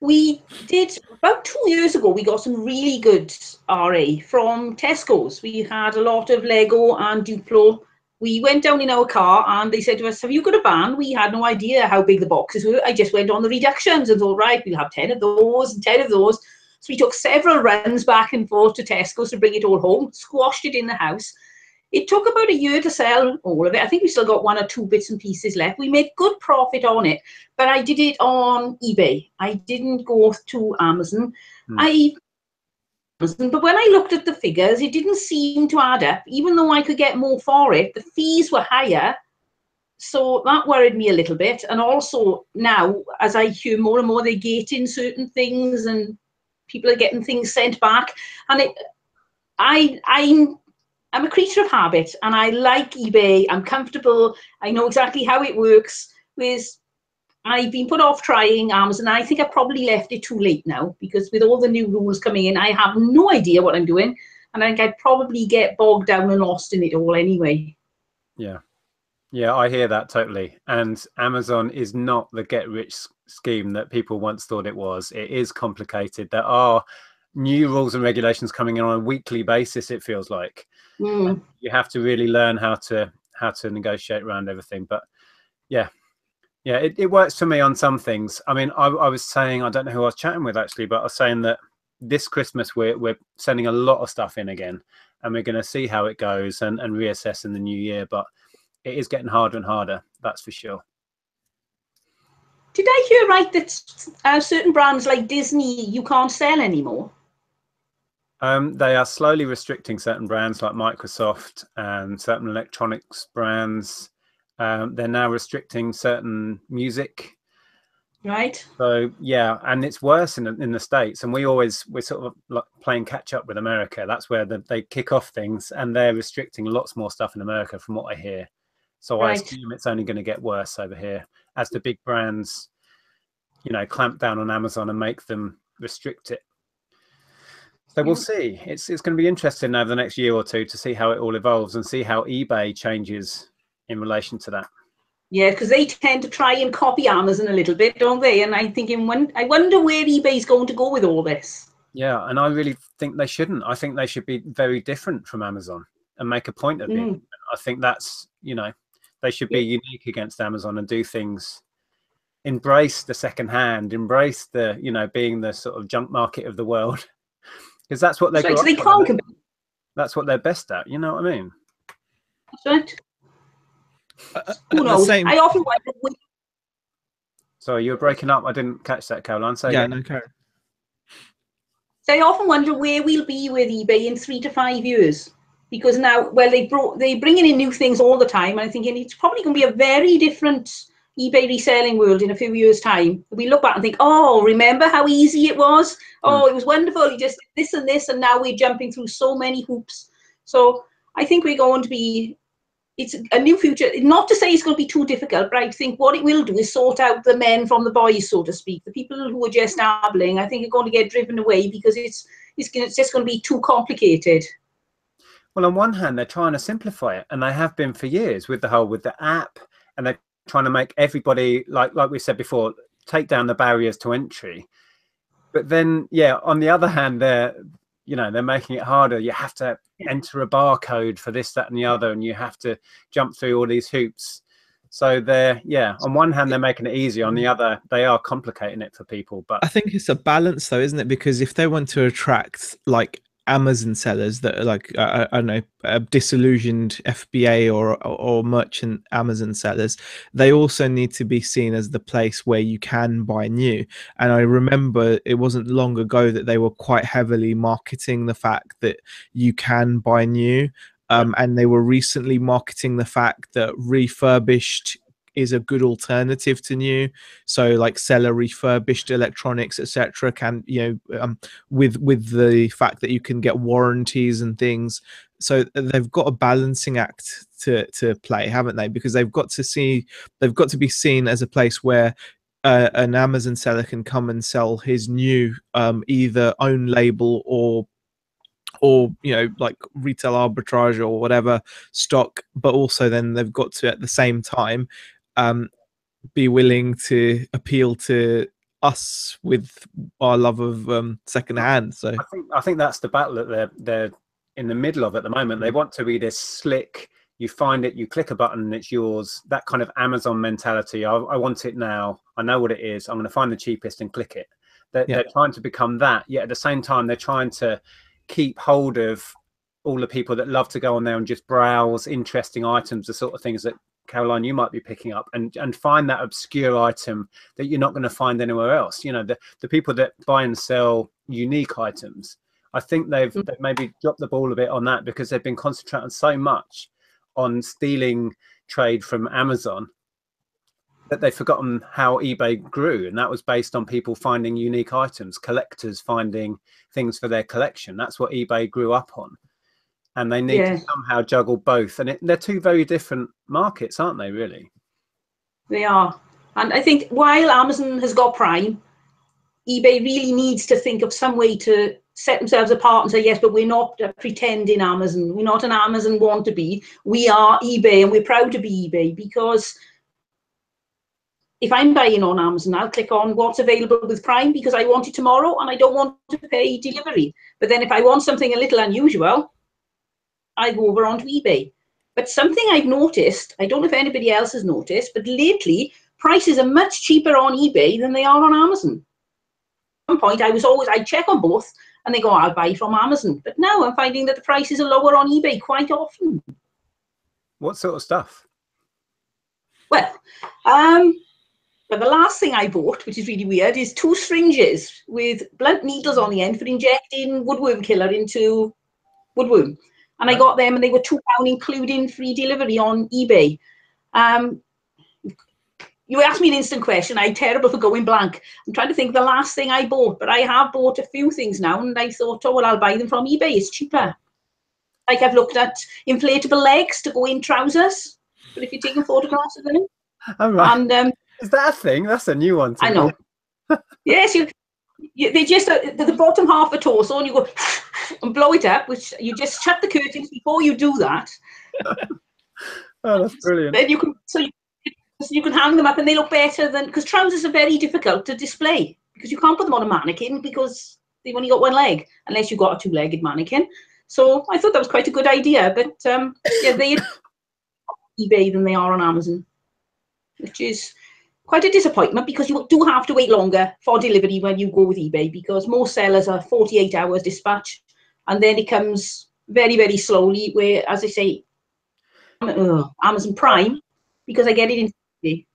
We did about 2 years ago. We got some really good RA from Tesco's. We had a lot of Lego and Duplo. We went down in our car and they said to us, "Have you got a van?" We had no idea how big the boxes were. I just went on the reductions and thought, right, we'll have 10 of those and 10 of those. So we took several runs back and forth to Tesco's to bring it all home, squashed it in the house. It took about a year to sell all of it. I think we still got 1 or 2 bits and pieces left. We made good profit on it, but I did it on eBay. I didn't go to Amazon. But when I looked at the figures, it didn't seem to add up. Even though I could get more for it, the fees were higher. So that worried me a little bit. And also now, as I hear more and more, they're gating certain things and people are getting things sent back. And I'm a creature of habit, and I like eBay. I'm comfortable. I know exactly how it works. Whereas I've been put off trying Amazon. I think I probably left it too late now, because with all the new rules coming in, I have no idea what I'm doing. And I think I'd probably get bogged down and lost in it all anyway. Yeah. Yeah, I hear that totally. And Amazon is not the get-rich scheme that people once thought it was. It is complicated. There are new rules and regulations coming in on a weekly basis, it feels like. You have to really learn how to negotiate around everything. But yeah, it works for me on some things. I mean, I was saying, I don't know who I was chatting with actually, but I was saying that this Christmas we're sending a lot of stuff in again, and we're going to see how it goes and reassess in the new year. But it is getting harder and harder, that's for sure. Did I hear right that certain brands like Disney you can't sell anymore? They are slowly restricting certain brands like Microsoft and certain electronics brands. They're now restricting certain music. Right. So yeah, and it's worse in the States. And we're sort of like playing catch up with America. That's where they kick off things, and they're restricting lots more stuff in America, from what I hear. So I assume it's only going to get worse over here as the big brands, clamp down on Amazon and make them restrict it. So we'll see. It's going to be interesting over the next year or two to see how it all evolves and see how eBay changes in relation to that. Yeah, because they tend to try and copy Amazon a little bit, don't they? And I'm thinking, I wonder where eBay's going to go with all this. Yeah, and I really think they shouldn't. I think they should be very different from Amazon and make a point of it. I think that's, they should be unique against Amazon and do things, embrace the second hand, embrace the, being the sort of junk market of the world. Because that's what that's what they're best at. You know what I mean? That's right. Who knows? I often wonder. Sorry, you were breaking up. I didn't catch that, Caroline. So yeah, no, Karen. So I often wonder where we'll be with eBay in 3 to 5 years, because now, well, they're bringing in new things all the time, and I'm thinking it's probably going to be a very different eBay reselling world in a few years' time. We look back and think, oh, remember how easy it was? Oh, it was wonderful. You just did this and this, and now we're jumping through so many hoops. So I think we're going to be, it's a new future. Not to say it's going to be too difficult, but I think what it will do is sort out the men from the boys, so to speak. The people who are just dabbling, I think, are going to get driven away because it's just going to be too complicated. Well, on one hand, they're trying to simplify it, and they have been for years with the app, and they're trying to make everybody, like we said before, take down the barriers to entry. But then, yeah, on the other hand, they're making it harder. You have to enter a barcode for this, that, and the other, and you have to jump through all these hoops. So on one hand, they're making it easy. On the other, they are complicating it for people. But I think it's a balance, though, isn't it? Because if they want to attract like Amazon sellers that are like I don't know, disillusioned FBA or merchant Amazon sellers, they also need to be seen as the place where you can buy new. And I remember it wasn't long ago that they were quite heavily marketing the fact that you can buy new, and they were recently marketing the fact that refurbished is a good alternative to new. So like seller refurbished electronics, etc., can, with the fact that you can get warranties and things. So they've got a balancing act to play, haven't they? Because they've got to be seen as a place where an Amazon seller can come and sell his new either own label or like retail arbitrage or whatever stock, but also then they've got to at the same time be willing to appeal to us with our love of second hand. So I think that's the battle that they're in the middle of at the moment. They want to be this slick, you find it, you click a button and it's yours, that kind of Amazon mentality. I want it now, I know what it is, I'm going to find the cheapest and click it. They're trying to become that, yet at the same time they're trying to keep hold of all the people that love to go on there and just browse interesting items, the sort of things that Caroline you might be picking up, and find that obscure item that you're not going to find anywhere else. You know, the people that buy and sell unique items, I think they've maybe dropped the ball a bit on that, because they've been concentrating so much on stealing trade from Amazon that they've forgotten how eBay grew, and that was based on people finding unique items, collectors finding things for their collection. That's what eBay grew up on, and they need to somehow juggle both, and they're two very different markets, aren't they? Really, they are. And I think while Amazon has got Prime, eBay really needs to think of some way to set themselves apart and say, yes, but we're not pretending Amazon, we're not an Amazon want to be, we are eBay, and we're proud to be eBay. Because if I'm buying on Amazon, I'll click on what's available with Prime because I want it tomorrow and I don't want to pay delivery. But then if I want something a little unusual, I go over onto eBay. But something I've noticed, I don't know if anybody else has noticed, but lately prices are much cheaper on eBay than they are on Amazon. At one point I'd check on both and they go, I'll buy from Amazon. But now I'm finding that the prices are lower on eBay quite often. what sort of stuff? Well, but the last thing I bought, which is really weird, is 2 syringes with blunt needles on the end for injecting woodworm killer into woodworm. And I got them and they were £2 including free delivery on eBay. You asked me an instant question. I'm terrible for going blank. I'm trying to think of the last thing I bought, but I have bought a few things now and I thought, oh, well, I'll buy them from eBay. It's cheaper. Like I've looked at inflatable legs to go in trousers, but if you're taking photographs of them. Oh, right. And is that a thing? That's a new one to I know. Yes, they just the bottom half of the torso, and you go and blow it up. Which you just shut the curtains before you do that. Oh, that's brilliant. Then you can hang them up, and they look better than, because trousers are very difficult to display because you can't put them on a mannequin because they've only got one leg unless you've got a 2-legged mannequin. So I thought that was quite a good idea. But yeah, they are eBay than they are on Amazon, which is quite a disappointment because you do have to wait longer for delivery when you go with eBay, because most sellers are 48 hours dispatch, and then it comes very, very slowly, where, as I say, Amazon Prime, because I get it in eBay.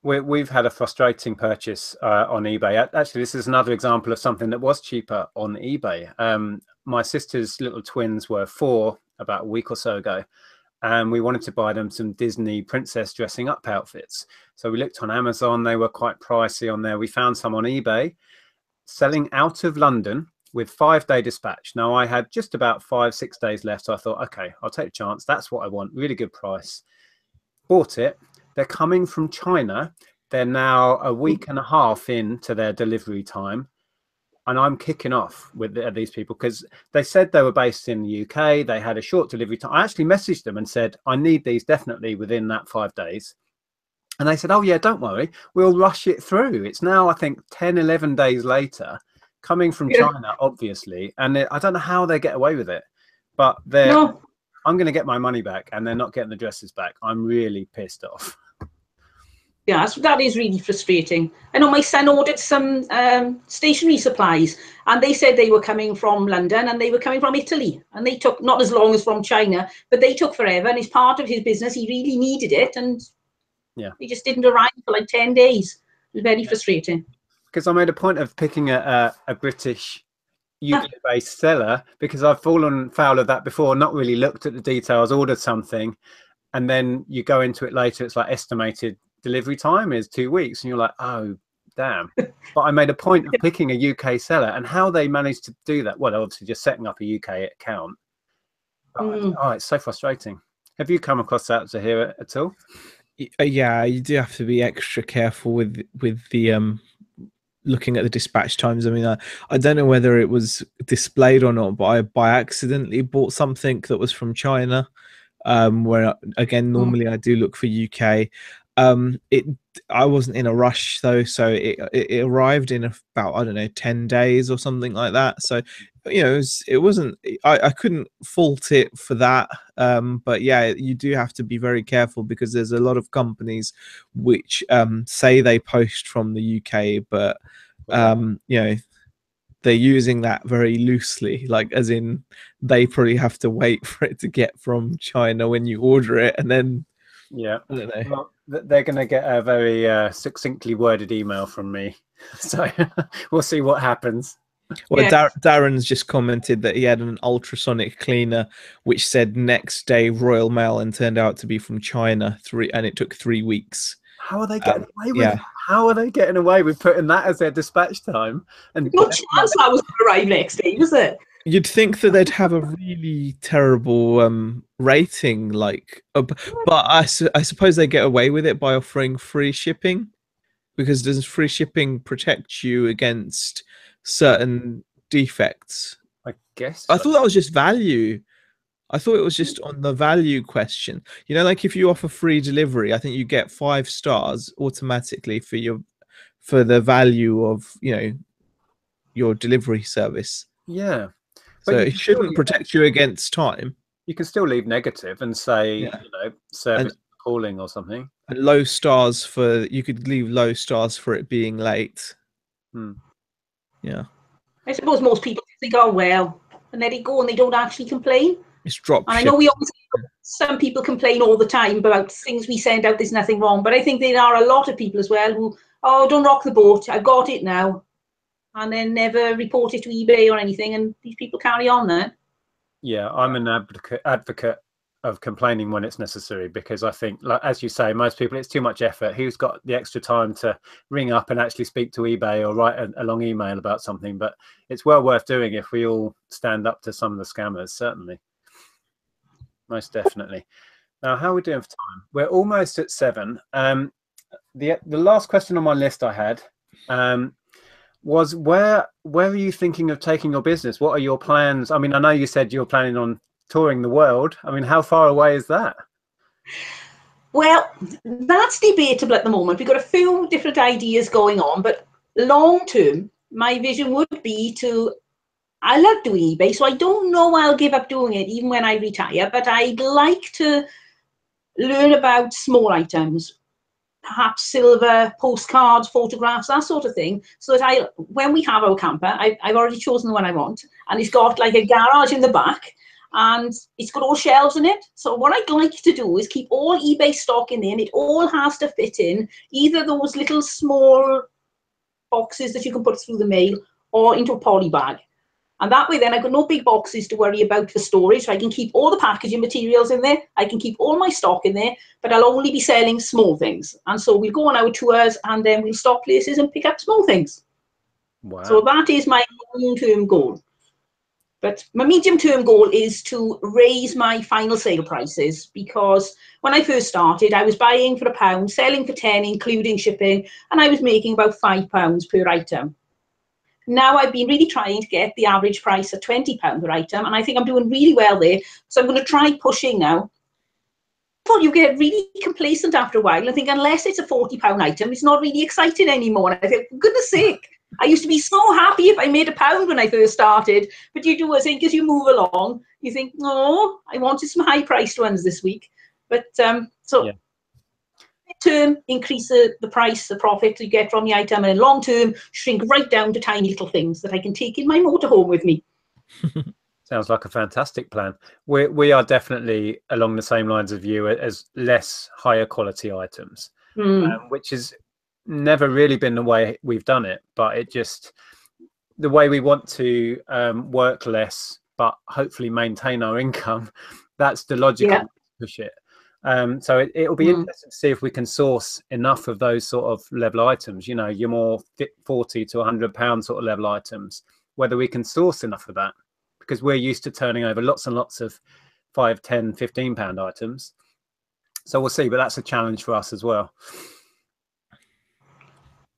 We've had a frustrating purchase on eBay. Actually, this is another example of something that was cheaper on eBay. My sister's little twins were 4 about a week or so ago, and we wanted to buy them some Disney princess dressing up outfits. So we looked on Amazon, they were quite pricey on there. We found some on eBay selling out of London with 5-day dispatch. Now I had just about 5-6 days left. So I thought, okay, I'll take a chance. That's what I want. Really good price. Bought it. They're coming from China. They're now a week and a half into their delivery time. And I'm kicking off with these people because they said they were based in the UK. They had a short delivery time. I actually messaged them and said, I need these definitely within that 5 days. And they said, oh, yeah, don't worry. We'll rush it through. It's now, I think, 10, 11 days later, coming from China, obviously. And I don't know how they get away with it. But I'm going to get my money back and they're not getting the dresses back. I'm really pissed off. Yeah, that is really frustrating. I know my son ordered some stationery supplies, and they said they were coming from London and they were coming from Italy, and they took not as long as from China, but they took forever, and it's part of his business. He really needed it, and he just didn't arrive for like 10 days. It was very frustrating. Because I made a point of picking a British UK-based seller, because I've fallen foul of that before, not really looked at the details, ordered something, and then you go into it later, it's like estimated delivery time is 2 weeks, and you're like, oh damn. But I made a point of picking a UK seller, and how they managed to do that, well, obviously just setting up a UK account. Oh, it's so frustrating. Have you come across that, Zahira, at all? Yeah, you do have to be extra careful with the looking at the dispatch times. I mean, I don't know whether it was displayed or not, but I by accidentally bought something that was from China, where again normally I do look for UK. It I wasn't in a rush though, so it arrived in about, I don't know, 10 days or something like that. So you know, it wasn't, I couldn't fault it for that. But yeah, you do have to be very careful because there's a lot of companies which say they post from the UK, but you know, they're using that very loosely, like as in they probably have to wait for it to get from China when you order it, and then yeah, I don't know. well, they're going to get a very succinctly worded email from me, so we'll see what happens. Well, Yeah. Darren's just commented that he had an ultrasonic cleaner which said next day Royal Mail and turned out to be from China, and it took 3 weeks. How are they getting away with yeah. it? How are they getting away with putting that as their dispatch time? And No chance that was going to arrive next day, was it? You'd think that they'd have a really terrible rating, like, but I suppose they get away with it by offering free shipping, because does free shipping protect you against certain defects? I guess I so. thought that was just value. I thought it was just on the value question. You know, like if you offer free delivery, I think you get 5 stars automatically for the value of, you know, your delivery service. Yeah, So but it shouldn't protect you against time. you can still leave negative and say, Yeah. you know, service calling or something. And low stars for, you could leave low stars for it being late. Yeah. I suppose most people think, oh, well, and let it go, and they don't actually complain. It's drop And I ship. know we always, some people complain all the time about things we send out, there's nothing wrong. But I think there are a lot of people as well who, oh, don't rock the boat, I've got it now. And then never report it to eBay or anything. And these people carry on there. Yeah, I'm an advocate of complaining when it's necessary, because I think, like as you say, most people, it's too much effort. Who's got the extra time to ring up and actually speak to eBay or write a long email about something? But it's well worth doing if we all stand up to some of the scammers, certainly. Most definitely. Now, how are we doing for time? We're almost at 7. The last question on my list I had was where are you thinking of taking your business? What are your plans? I mean, I know you said you're planning on touring the world. I mean, how far away is that? Well, that's debatable at the moment. We've got a few different ideas going on, but long term, my vision would be to, I love doing eBay, so I don't know I'll give up doing it even when I retire, but I'd like to learn about small items, perhaps silver, postcards, photographs, that sort of thing, so that when we have our camper, I've already chosen the one I want, and it's got like a garage in the back, and it's got all shelves in it. So what I'd like to do is keep all eBay stock in there, and it all has to fit in either those little small boxes that you can put through the mail or into a poly bag. And that way then I've got no big boxes to worry about for storage. So I can keep all the packaging materials in there. I can keep all my stock in there, but I'll only be selling small things. And so we'll go on our tours and then we'll stop places and pick up small things. Wow. So that is my long-term goal. But my medium-term goal is to raise my final sale prices, because when I first started, I was buying for £1, selling for 10, including shipping, and I was making about £5 per item. Now I've been really trying to get the average price at £20 per item, and I think I'm doing really well there. So I'm going to try pushing now. Well, you get really complacent after a while. I think unless it's a £40 item, it's not really exciting anymore. And I think, for goodness sake, I used to be so happy if I made £1 when I first started. But you do, I think, as you move along, you think, oh, I wanted some high-priced ones this week. But yeah. Term, increase the price, the profit you get from the item, and in long term, shrink right down to tiny little things that I can take in my motorhome with me. Sounds like a fantastic plan. We are definitely along the same lines of you, as less higher quality items, which has never really been the way we've done it, but it just, the way we want to work less but hopefully maintain our income, that's the logical way to push it. So it'll be interesting to see if we can source enough of those sort of level items, you know, your more £40 to £100 sort of level items, whether we can source enough of that, because we're used to turning over lots and lots of £5, £10, £15 items. So we'll see, but that's a challenge for us as well.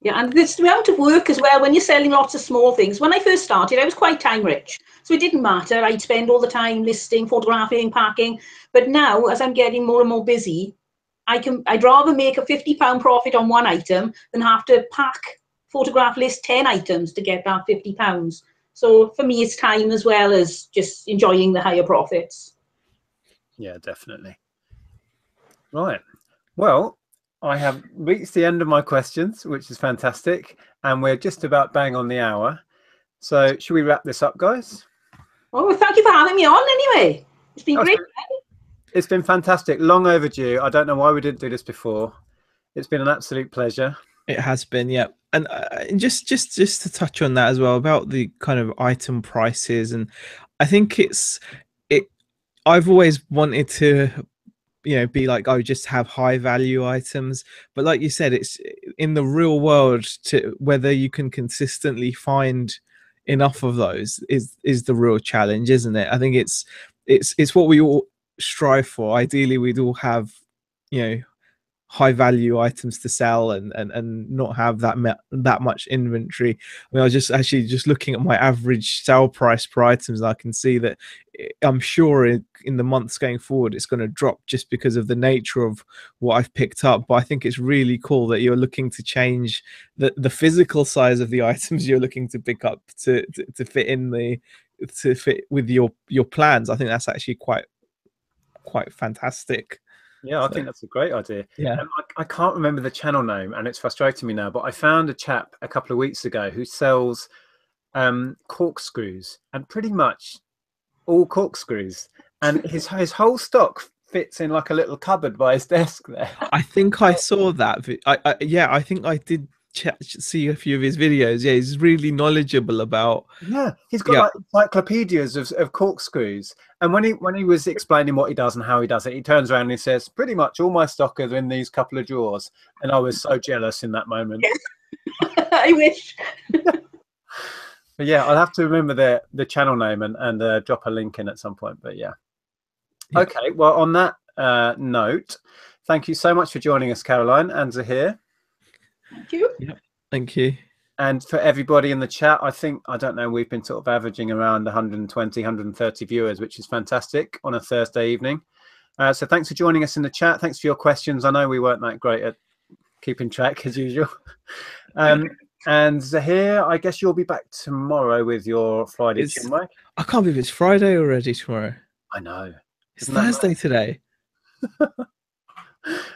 Yeah, and this amount of work as well, when you're selling lots of small things. When I first started, I was quite time rich. So it didn't matter. I'd spend all the time listing, photographing, packing. But now, as I'm getting more and more busy, I'd rather make a £50 profit on one item than have to pack, photograph, list 10 items to get that £50. So for me, it's time as well as just enjoying the higher profits. Yeah, definitely. Right. Well, I have reached the end of my questions, which is fantastic. And we're just about bang on the hour. So should we wrap this up, guys? Oh, thank you for having me on anyway. It's been great. It's been fantastic. Long overdue. I don't know why we didn't do this before. It's been an absolute pleasure. It has been, yeah. And just to touch on that as well about the kind of item prices, and I think I've always wanted to, you know, be like, oh, just have high value items, but like you said, it's in the real world, to whether you can consistently find enough of those is the real challenge, isn't it? I think it's what we all strive for. Ideally, we'd all have, you know, high value items to sell and not have that much inventory. I mean, I was just looking at my average sale price per items, and I can see that I'm sure in the months going forward it's going to drop just because of the nature of what I've picked up. But I think it's really cool that you're looking to change the physical size of the items you're looking to pick up to fit with your plans. I think that's actually quite fantastic. Yeah, I think that's a great idea. Yeah. I can't remember the channel name, and it's frustrating me now, but I found a chap a couple of weeks ago who sells corkscrews, and pretty much all corkscrews, and his whole stock fits in like a little cupboard by his desk there. I think I saw that. I think I did see a few of his videos. Yeah, he's really knowledgeable about. Yeah, he's got like encyclopedias of corkscrews. And when he was explaining what he does and how he does it, he turns around and he says, "Pretty much all my stock is in these couple of drawers." And I was so jealous in that moment. I wish. But yeah, I'll have to remember the channel name and drop a link in at some point. But yeah. Okay. Well, on that note, thank you so much for joining us, Caroline and Zahir. Thank you. Yeah, thank you. And for everybody in the chat, I don't know, we've been sort of averaging around 120, 130 viewers, which is fantastic on a Thursday evening. So thanks for joining us in the chat. Thanks for your questions. I know we weren't that great at keeping track as usual. And Zahir, I guess you'll be back tomorrow with your Friday chinwag. I can't believe it's Friday already tomorrow. I know. It's Thursday today.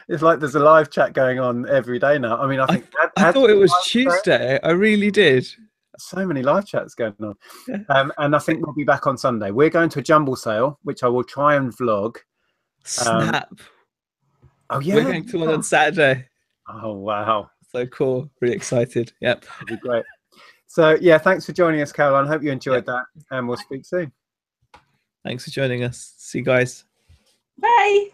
It's like there's a live chat going on every day now. I mean, I think I thought it was Tuesday. I really did. So many live chats going on. Yeah. And I think we'll be back on Sunday. We're going to a jumble sale, which I will try and vlog. Snap. Oh yeah. We're going to one on Saturday. Oh wow. So cool. Really excited. Yep. That'll be great. So yeah, thanks for joining us, Caroline. Hope you enjoyed that, and we'll speak soon. Thanks for joining us. See you guys. Bye.